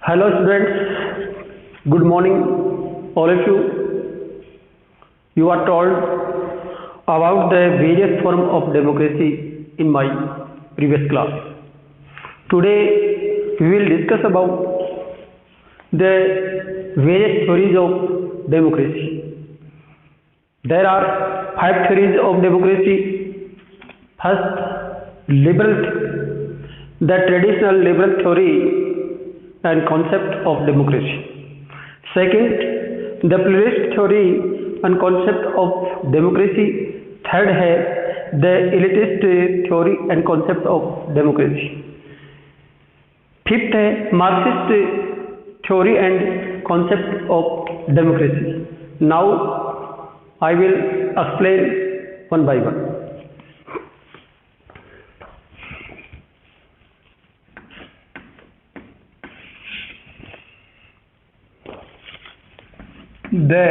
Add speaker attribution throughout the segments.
Speaker 1: Hello students, good morning all of you. You are told about the various forms of democracy in my previous class. Today we will discuss about the various theories of democracy. There are 5 theories of democracy. First, the traditional liberal theory and concept of democracy. Second, the pluralist theory and concept of democracy. Third है the elitist theory and concept of democracy. Fifth है Marxist theory and concept of democracy. Now I will explain one by one. The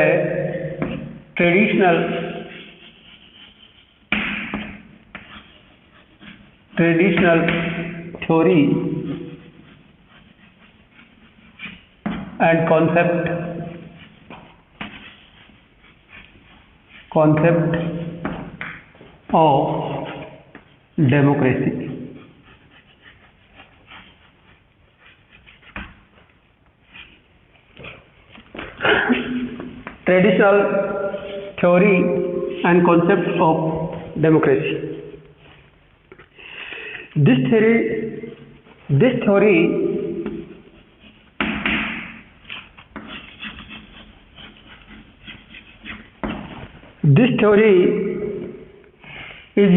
Speaker 1: traditional theory and concept of democracy. Traditional theory and concept of democracy. This theory is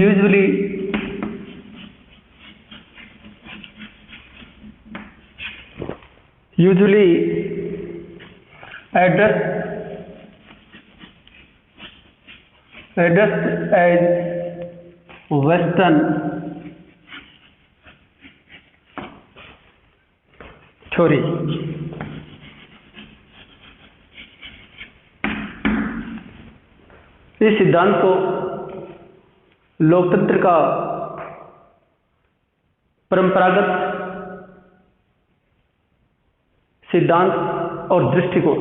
Speaker 1: usually addressed as Western theory. इस सिद्धांत को लोकतंत्र का परंपरागत सिद्धांत और दृष्टिकोण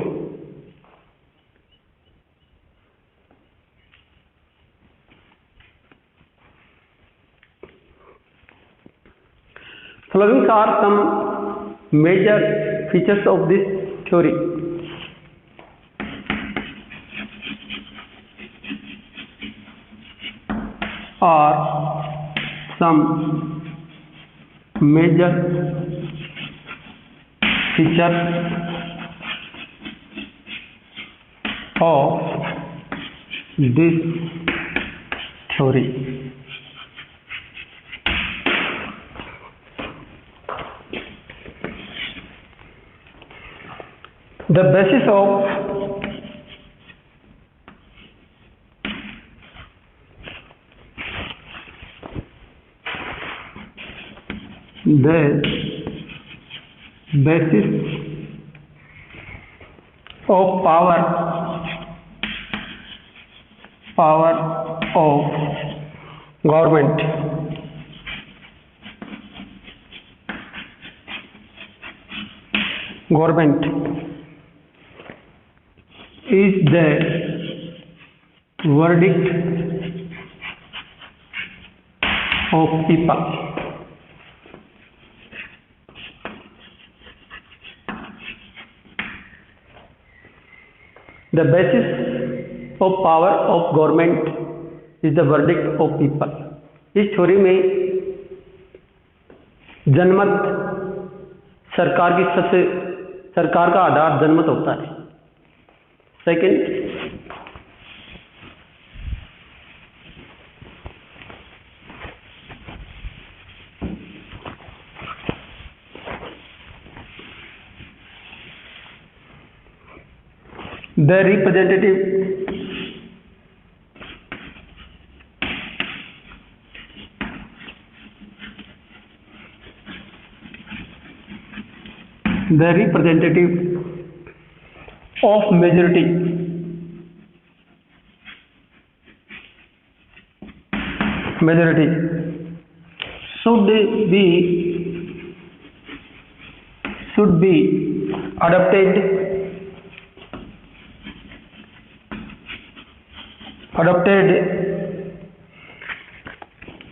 Speaker 1: Following are some major features of this theory. Are some major features of this theory. The basis of power of government is the verdict of people. The basis of power of government is the verdict of people. इस theory में जनमत सरकार का आधार जनमत होता है. Second, the representative of majority should be should be adopted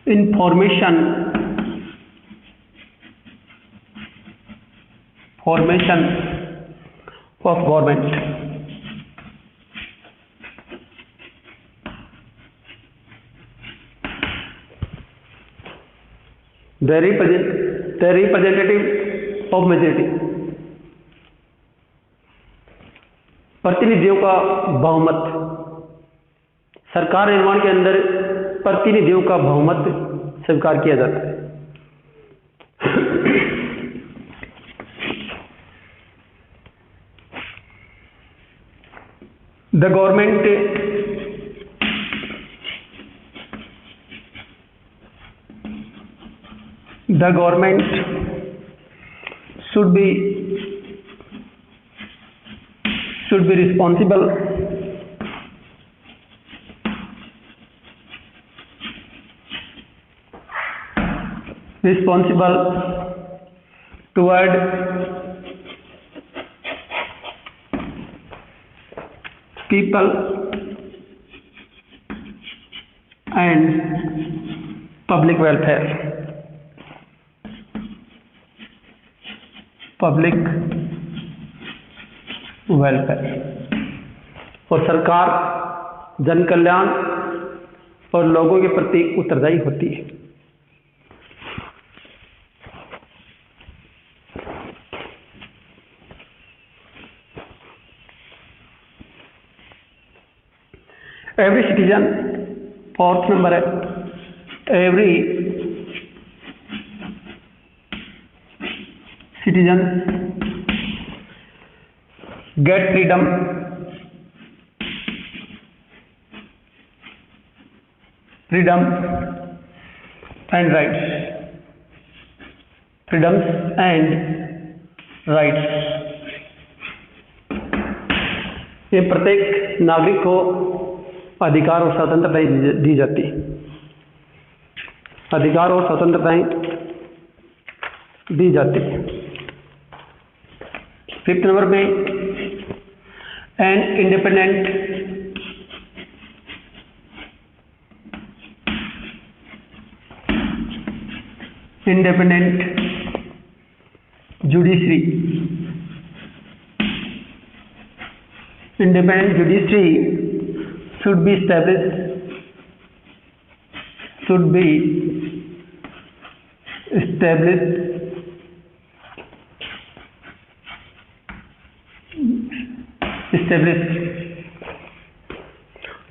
Speaker 1: in formation of government. The representative of majority, प्रतिनिधियों का बहुमत। सरकार निर्माण के अंदर प्रतिनिधियों का बहुमत स्वीकार किया जाता है। The government should be responsible toward people and public welfare. और सरकार जन कल्याण और लोगों के प्रति उत्तरदायी होती है। Every citizen, fourth number है, every citizen get freedom and rights. Freedoms and rights, ये प्रत्येक नागरिक को अधिकार और स्वतंत्रताएं दी जाती है। अधिकार और स्वतंत्रताएं दी जाती है। फिफ्थ नंबर में an independent judiciary. Independent judiciary should be established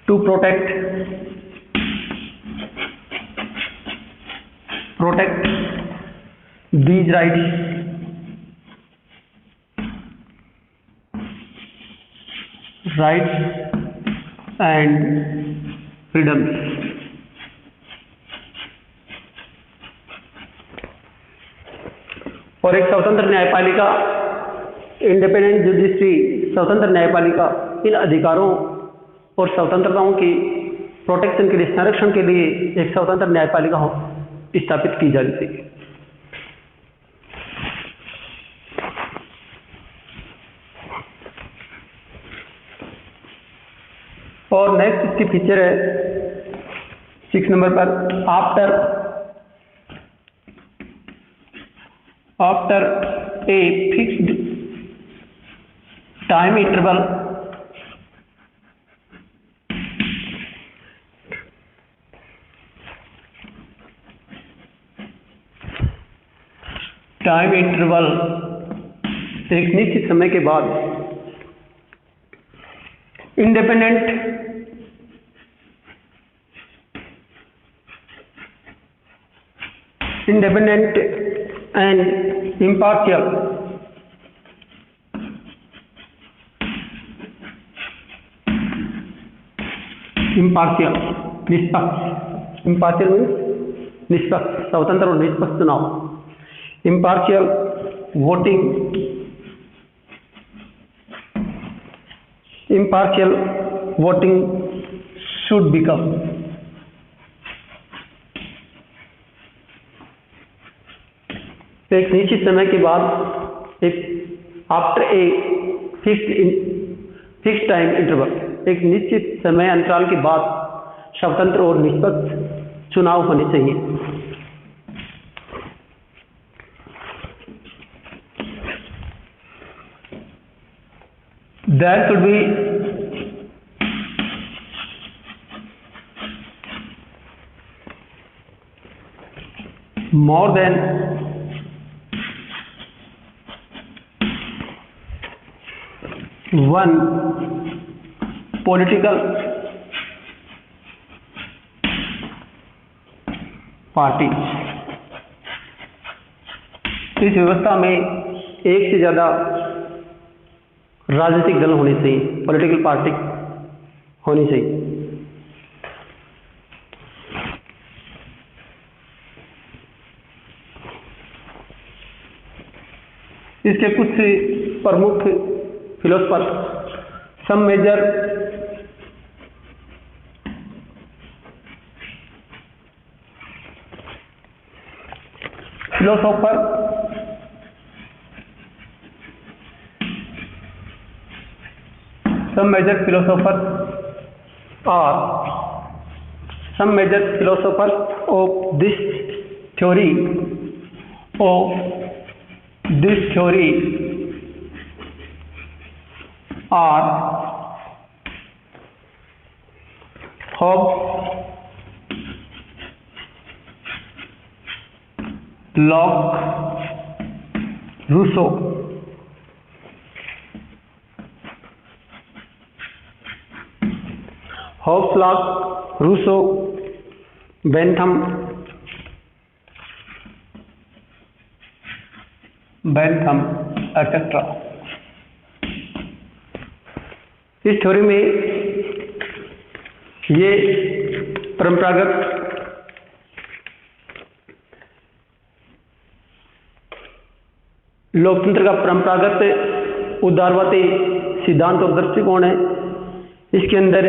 Speaker 1: to protect these rights and freedoms. और एक स्वतंत्र न्यायपालिका, इंडिपेंडेंट जुडिशरी, स्वतंत्र न्यायपालिका इन अधिकारों और स्वतंत्रताओं की प्रोटेक्शन के लिए, संरक्षण के लिए एक स्वतंत्र न्यायपालिका स्थापित की जाती है। और नेक्स्ट इसकी फीचर है 6 नंबर पर, after a fixed time interval एक निश्चित समय के बाद इंडिपेंडेंट एंड impartial निष्पक्ष, impartial मीन्स निष्पक्ष, स्वतंत्र और निष्पक्ष चुनाव। impartial voting should become एक निश्चित समय के बाद एक after a fix time interval, एक निश्चित समय अंतराल के बाद स्वतंत्र और निष्पक्ष चुनाव होने चाहिए। There should be more than one political party. इस व्यवस्था में एक से ज़्यादा राजनीतिक दल होने चाहिए, पॉलिटिकल पार्टी होनी चाहिए। इसके कुछ प्रमुख philosopher, some major philosopher some major philosophers of this theory are Hobbes, Locke, Rousseau। Hobbes, Locke, Rousseau, Bentham etcetera. इस थ्योरी में ये परंपरागत लोकतंत्र का परंपरागत उदारवादी सिद्धांत और दृष्टिकोण है। इसके अंदर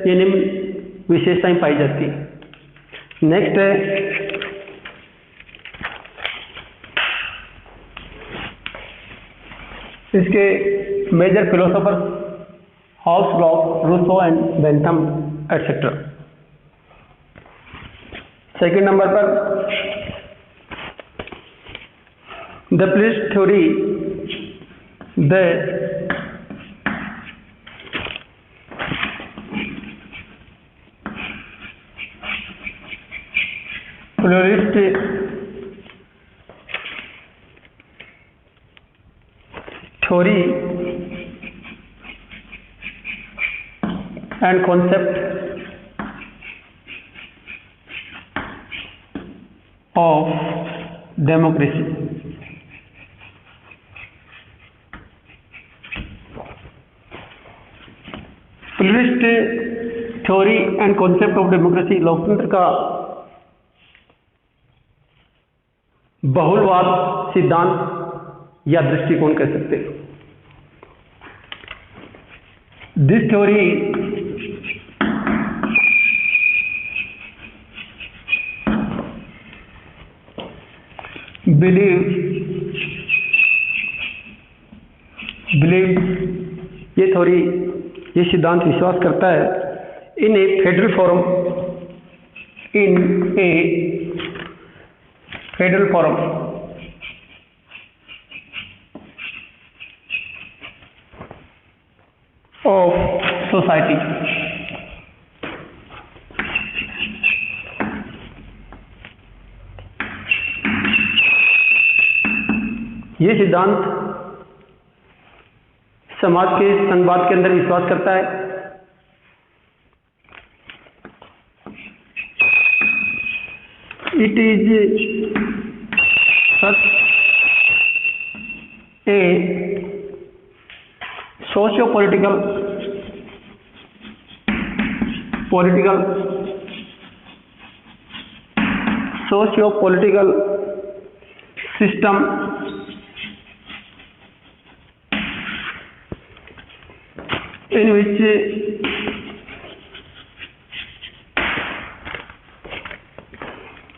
Speaker 1: ये निम्न विशेषताएं पाई जाती हैं। नेक्स्ट है इसके major philosopher Hobbes, Locke, Rousseau and Bentham etcetera. Second number पर द प्लेलिस्ट थ्योरी, द pluralist theory and concept of democracy। Pluralist theory and concept of democracy लोकतंत्र का बहुलवाद सिद्धांत या दृष्टिकोण कह सकते हैं। दिस थ्योरी बिलीव ये थ्योरी, ये सिद्धांत विश्वास करता है in a federal form of society. ये सिद्धांत समाज के संघवाद के अंदर विश्वास करता है। It is such A socio-political system in which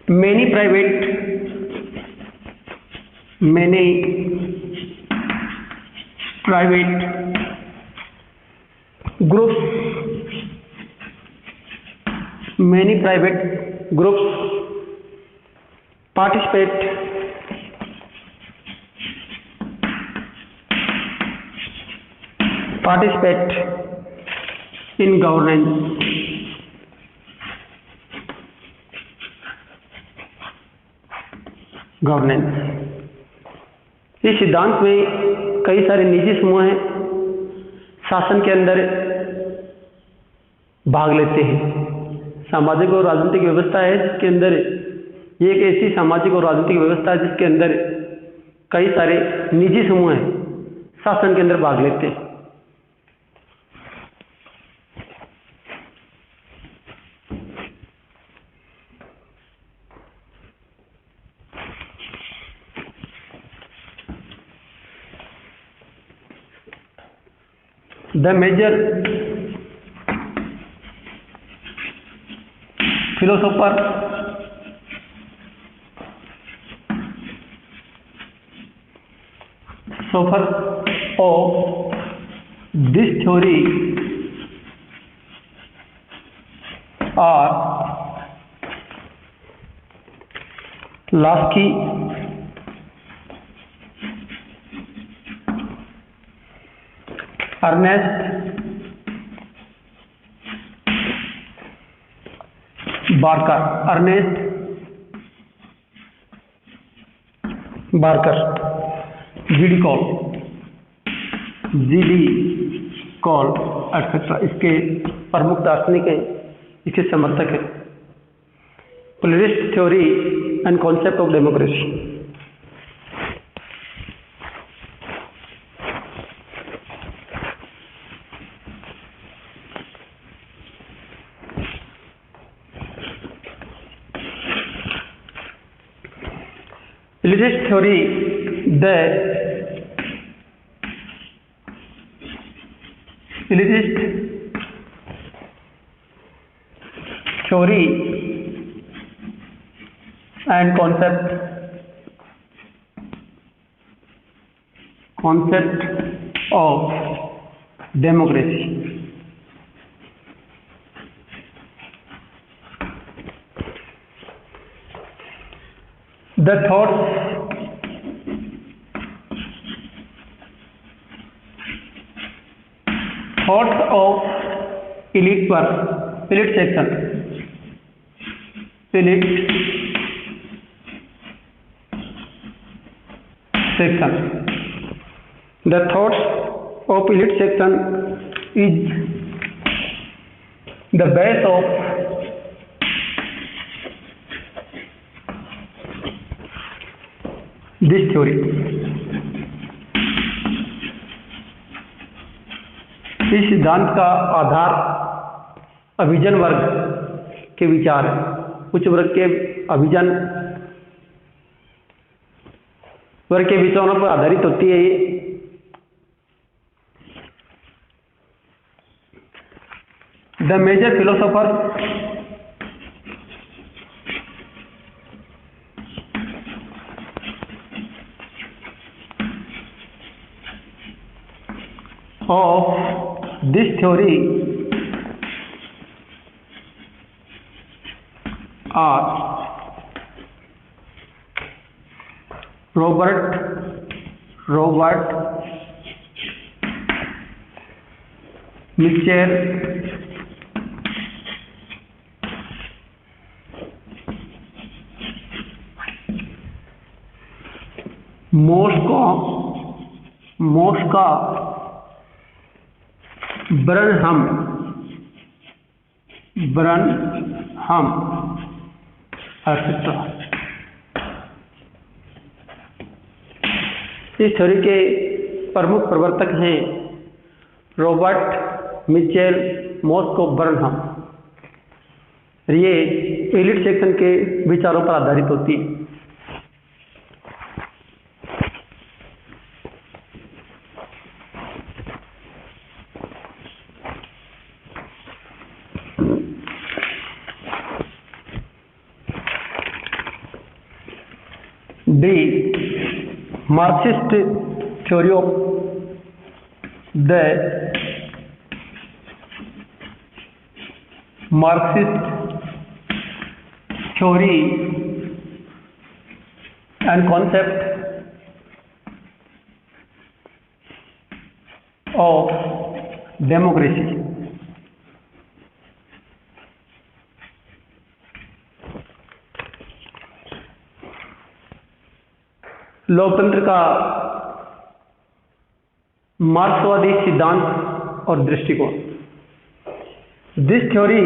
Speaker 1: many private groups, many private groups participate in governance. इस सिद्धांत में कई सारे निजी समूह हैं, शासन के अंदर भाग लेते हैं। सामाजिक और राजनीतिक व्यवस्था है जिसके अंदर ये एक ऐसी सामाजिक और राजनीतिक व्यवस्था है जिसके अंदर कई सारे निजी समूह हैं, शासन के अंदर भाग लेते हैं। The major philosopher of this theory are Lasky, Ernest Barker, GD Cole etc. इसके प्रमुख दार्शनिक हैं, इसके समर्थक हैं। Pluralist theory and concept of democracy. Pluralist theory, the pluralist theory and concept of democracy. The thoughts of elite section. The thoughts of elite section is the base of this theory. इस सिद्धांत का आधार अभिजन वर्ग के विचार है। उच्च वर्ग के अभिजन वर्ग के विचारों पर आधारित होती है। The major philosopher of this theory are Robert Mitchell, Mosca Burnham etc. इस थ्योरी के प्रमुख प्रवर्तक हैं रॉबर्ट मिचेल, मॉस्को बर्नहम। ये एलिट सेक्शन के विचारों पर आधारित होती है। The Marxist theory of The Marxist theory and concept of democracy. लोकतंत्र का मार्क्सवादी सिद्धांत और दृष्टिकोण. This theory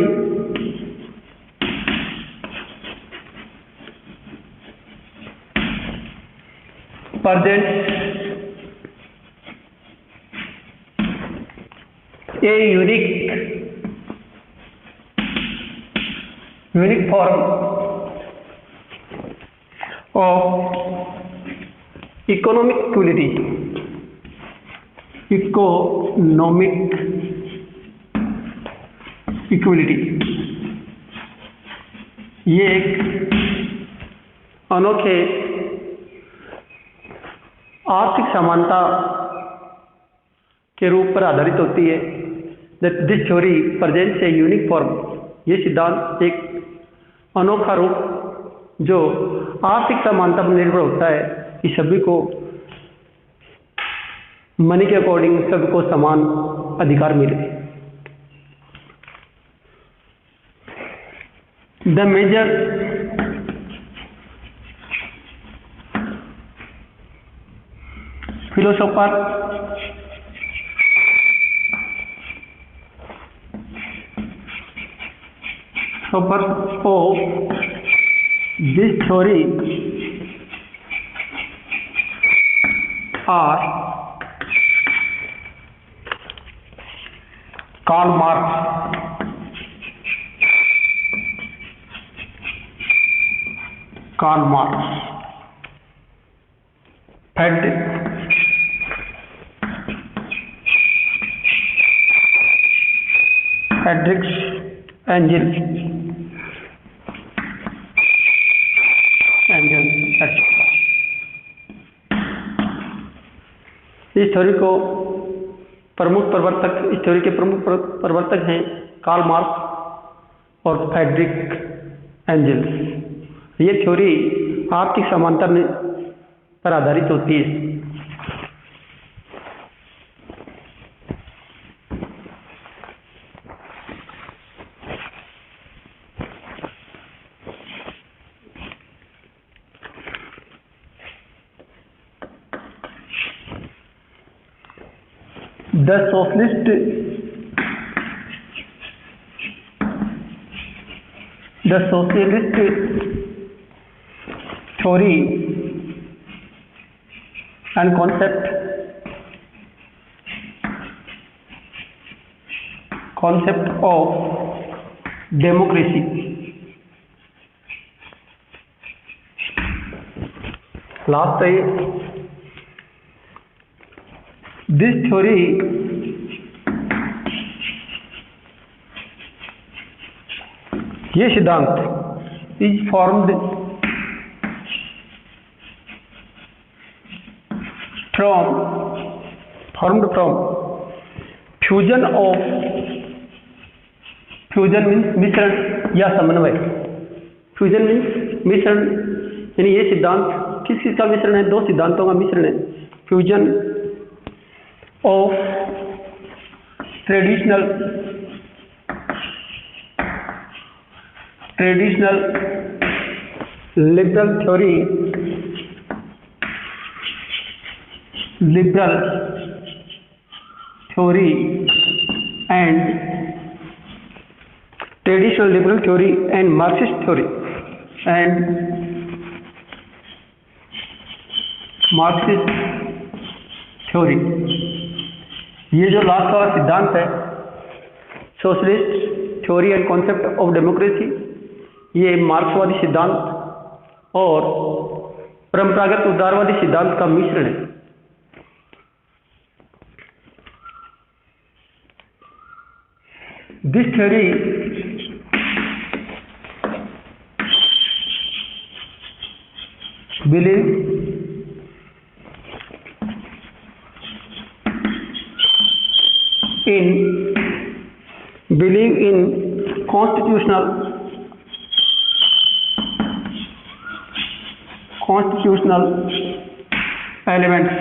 Speaker 1: presents a unique form of economic equality. ये एक अनोखे आर्थिक समानता के रूप पर आधारित होती है. This theory presents a unique form. ये सिद्धांत एक अनोखा रूप जो आर्थिक समानता पर निर्भर होता है कि सभी को मनी के अकॉर्डिंग सभी को समान अधिकार मिले. The major philosopher of this theory are Karl Marx, Friedrich Engels, etc. इस थ्योरी को प्रमुख प्रवर्तक, इस थ्योरी के प्रमुख प्रवर्तक हैं कार्ल मार्क्स और फ्रेडरिक एंजल्स. ये थ्योरी आर्थिक समानता पर आधारित होती है. The socialist theory and concept of democracy. Last है this theory ये सिद्धांत is formed from fusion means मिश्रण या समन्वय. फ्यूजन मीन्स मिश्रण, यानी ये सिद्धांत किस का मिश्रण है? दो सिद्धांतों का मिश्रण है. Fusion of traditional liberal theory and traditional liberal theory and Marxist theory ये जो लास्ट वाला सिद्धांत है socialist theory and concept of democracy, ये मार्क्सवादी सिद्धांत और परंपरागत उदारवादी सिद्धांत का मिश्रण है. This theory believes in believe in constitutional elements,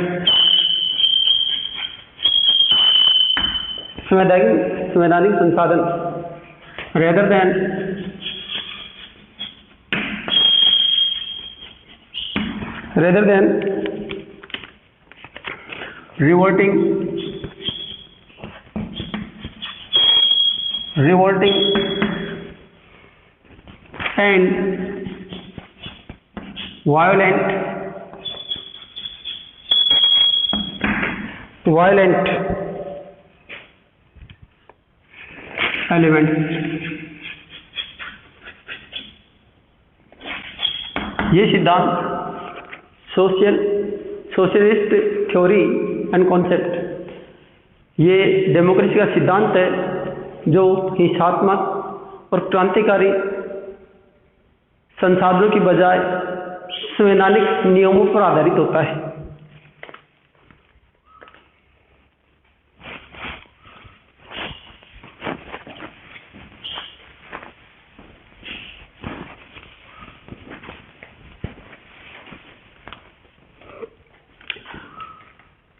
Speaker 1: संवैधानिक संसाधन, rather than revolting and violent elements। ये सिद्धांत सोशलिस्ट थ्योरी एंड कॉन्सेप्ट, ये डेमोक्रेसी का सिद्धांत है जो हिंसात्मक और क्रांतिकारी संसाधनों की बजाय संवैधानिक नियमों पर आधारित होता है।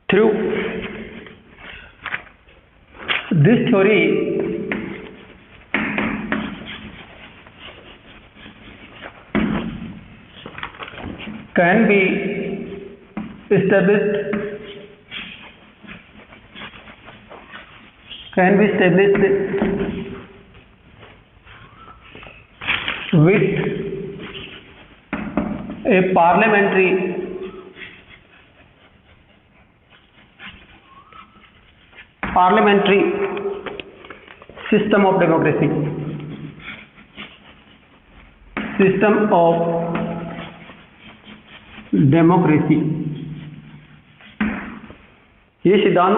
Speaker 1: Through this theory, can be established with a parliamentary system of democracy, ये सिद्धांत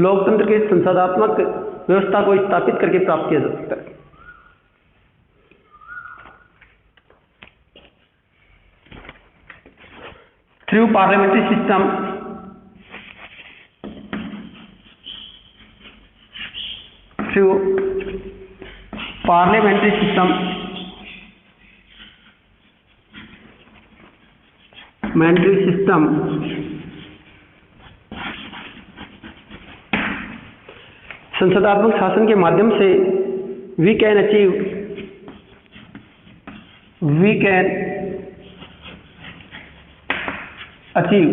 Speaker 1: लोकतंत्र के संसदात्मक व्यवस्था को स्थापित करके प्राप्त किया जा सकता है। Through parliamentary system, संसदात्मक शासन के माध्यम से we can अचीव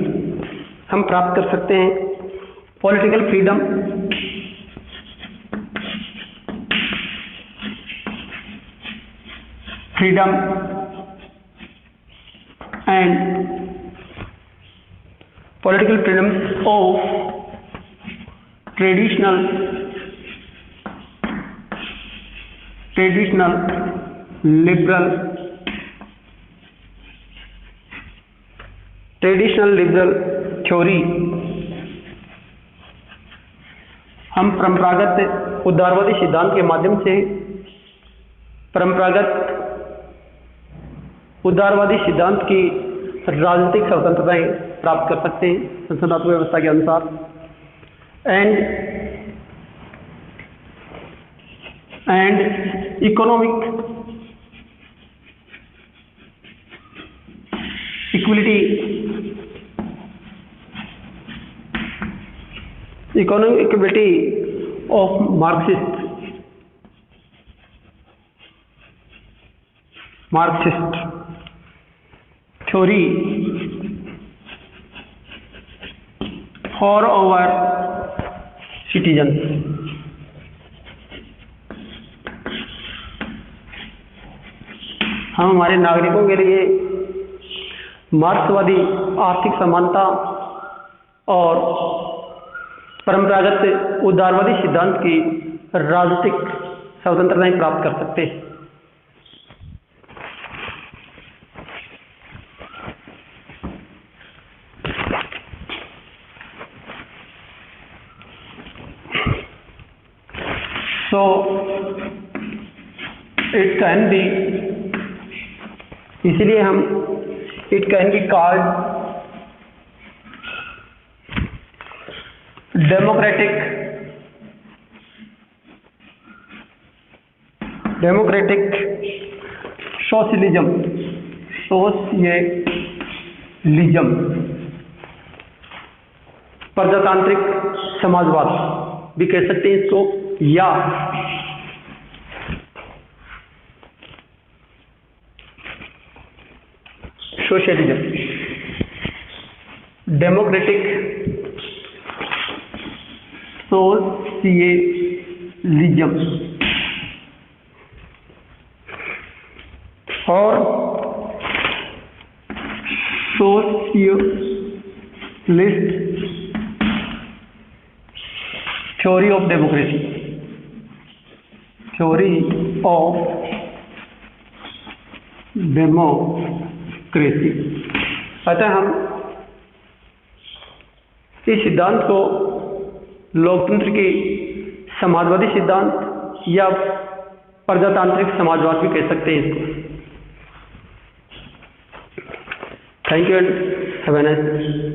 Speaker 1: हम प्राप्त कर सकते हैं political freedom, and political freedom of traditional liberal theory. हम परंपरागत उदारवादी सिद्धांत के माध्यम से उदारवादी सिद्धांत की राजनीतिक स्वतंत्रताएं प्राप्त कर सकते हैं संसदात्मक व्यवस्था के अनुसार, and economic equity of Marxist theory for our citizen. हम हमारे नागरिकों के लिए मार्क्सवादी आर्थिक समानता और परंपरागत उदारवादी सिद्धांत की राजनीतिक स्वतंत्रताएं प्राप्त कर सकते हैं। So it can be, इसलिए हम it can be called democratic socialism, प्रजातांत्रिक समाजवाद भी कह सकते हैं इसको, या सोशलिज्म। डेमोक्रेटिक सोशलिज्म और socialist theory of democracy, theory of democracy. अतः हम इस सिद्धांत को लोकतंत्र की समाजवादी सिद्धांत या प्रजातांत्रिक समाजवाद भी कह सकते हैं इसको। Thank you and have a nice day.